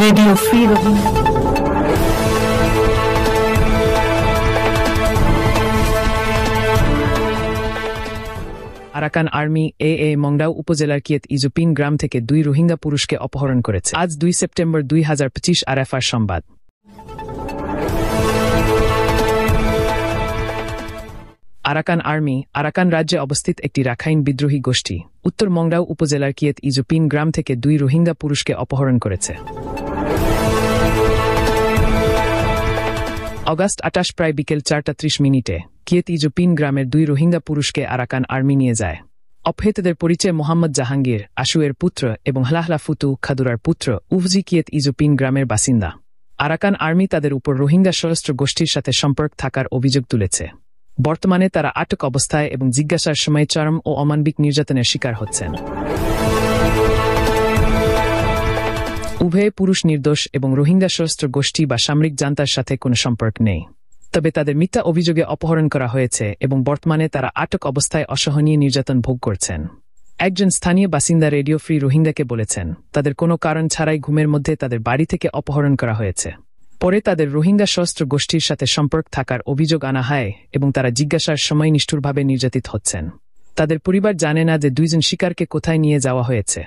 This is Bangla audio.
Radio Free Rohingya. Arakan army Maungdaw উপজেলার কিয়েত ইজুপিন গ্রাম থেকে 2 রোহিঙ্গা পুরুষকে অপহরণ করেছে। আজ 2 সেপ্টেম্বর 2025 আরএফআর সংবাদ। আরাকান আর্মি আরাকান রাজ্যে অবস্থিত একটি রাখাইন বিদ্রোহী গোষ্ঠী উত্তর মংডাও উপজেলার কিয়েত ইজুপিন গ্রাম থেকে 2 রোহিঙ্গা পুরুষকে অপহরণ করেছে। অগাস্ট 28 প্রায় বিকেল 4:30 কিয়েত ইজুপিন গ্রামের 2 রোহিঙ্গা পুরুষকে আরাকান আর্মি নিয়ে যায়। অপহৃতদের পরিচয় মোহাম্মদ জাহাঙ্গীর আশুয়ের পুত্র এবং হলাহলা ফুতু খাদুরার পুত্র উভজি কিয়েত ইজুপিন গ্রামের বাসিন্দা। আরাকান আর্মি তাদের উপর রোহিঙ্গা সশস্ত্র গোষ্ঠীর সাথে সম্পর্ক থাকার অভিযোগ তুলেছে। বর্তমানে তারা আটক অবস্থায় এবং জিজ্ঞাসার সময় চরম ও অমানবিক নির্যাতনের শিকার হচ্ছেন। উভয়ে পুরুষ নির্দোষ এবং রোহিঙ্গা সশস্ত্র গোষ্ঠী বা সামরিক জান্তার সাথে কোনো সম্পর্ক নেই। তবে তাদের মিথ্যা অভিযোগে অপহরণ করা হয়েছে এবং বর্তমানে তারা আটক অবস্থায় অসহনীয় নির্যাতন ভোগ করছেন। একজন স্থানীয় বাসিন্দা রেডিও ফ্রি রোহিঙ্গাকে বলেছেন, তাদের কোনো কারণ ছাড়াই ঘুমের মধ্যে তাদের বাড়ি থেকে অপহরণ করা হয়েছে। পরে তাদের রোহিঙ্গা সশস্ত্র গোষ্ঠীর সাথে সম্পর্ক থাকার অভিযোগ আনা হয় এবং তারা জিজ্ঞাসার সময় নিষ্ঠুরভাবে নির্যাতিত হচ্ছেন। তাদের পরিবার জানে না যে 2 জন শিকারকে কোথায় নিয়ে যাওয়া হয়েছে।